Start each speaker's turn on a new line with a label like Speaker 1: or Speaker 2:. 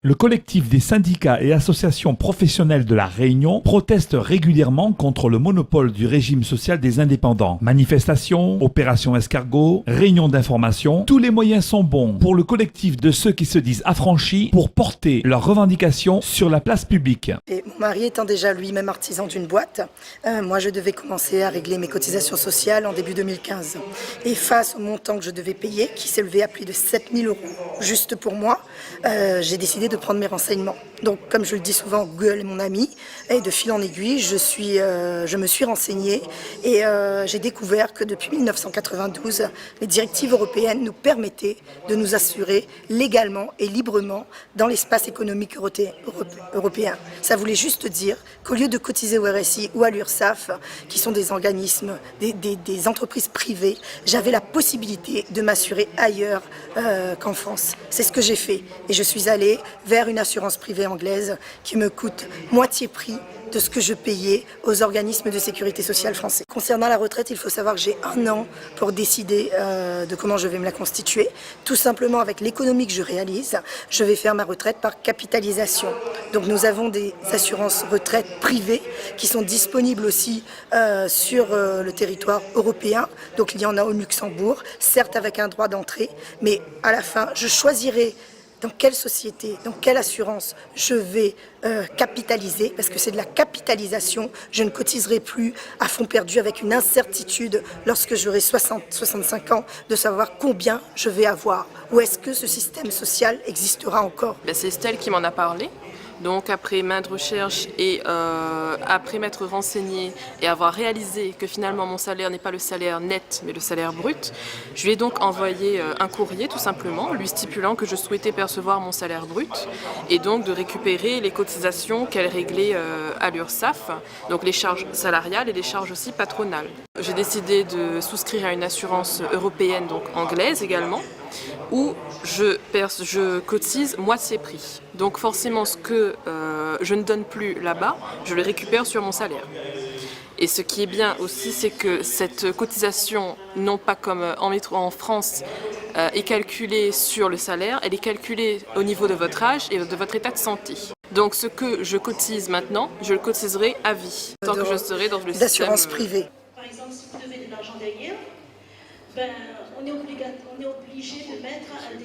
Speaker 1: Le collectif des syndicats et associations professionnelles de la Réunion proteste régulièrement contre le monopole du régime social des indépendants. Manifestations, opérations escargot, réunions d'information, tous les moyens sont bons pour le collectif de ceux qui se disent affranchis pour porter leurs revendications sur la place publique.
Speaker 2: Et mon mari étant déjà lui-même artisan d'une boîte, moi je devais commencer à régler mes cotisations sociales en début 2015. Et face au montant que je devais payer, qui s'élevait à plus de 7 000 € juste pour moi, j'ai décidé de prendre mes renseignements. Donc comme je le dis souvent, Google est mon ami, et de fil en aiguille, je me suis renseignée et j'ai découvert que depuis 1992, les directives européennes nous permettaient de nous assurer légalement et librement dans l'espace économique européen. Ça voulait juste dire qu'au lieu de cotiser au RSI ou à l'URSSAF, qui sont des organismes, des entreprises privées, j'avais la possibilité de m'assurer ailleurs qu'en France. C'est ce que j'ai fait et je suis allée vers une assurance privée anglaise qui me coûte moitié prix de ce que je payais aux organismes de sécurité sociale français. Concernant la retraite, il faut savoir que j'ai 1 an pour décider de comment je vais me la constituer. Tout simplement avec l'économie que je réalise, je vais faire ma retraite par capitalisation. Donc nous avons des assurances retraite privées qui sont disponibles aussi sur le territoire européen. Donc il y en a au Luxembourg, certes avec un droit d'entrée, mais à la fin, je choisirai dans quelle société, dans quelle assurance je vais capitaliser, parce que c'est de la capitalisation. Je ne cotiserai plus à fond perdu avec une incertitude lorsque j'aurai 60-65 ans de savoir combien je vais avoir. Ou est-ce que ce système social existera encore?
Speaker 3: C'est Estelle qui m'en a parlé. Donc après maintes recherches et après m'être renseignée et avoir réalisé que finalement mon salaire n'est pas le salaire net mais le salaire brut, je lui ai donc envoyé un courrier tout simplement, lui stipulant que je souhaitais percevoir mon salaire brut et donc de récupérer les cotisations qu'elle réglait à l'URSSAF, donc les charges salariales et les charges aussi patronales. J'ai décidé de souscrire à une assurance européenne, donc anglaise également, où je cotise moitié prix. Donc forcément ce que je ne donne plus là-bas, je le récupère sur mon salaire. Et ce qui est bien aussi, c'est que cette cotisation, non pas comme en France, est calculée sur le salaire, elle est calculée au niveau de votre âge et de votre état de santé. Donc ce que je cotise maintenant, je le cotiserai à vie, tant que je serai dans le système
Speaker 2: d'assurance privée.
Speaker 4: Par exemple, si vous devez de l'argent derrière, on est obligé de mettre un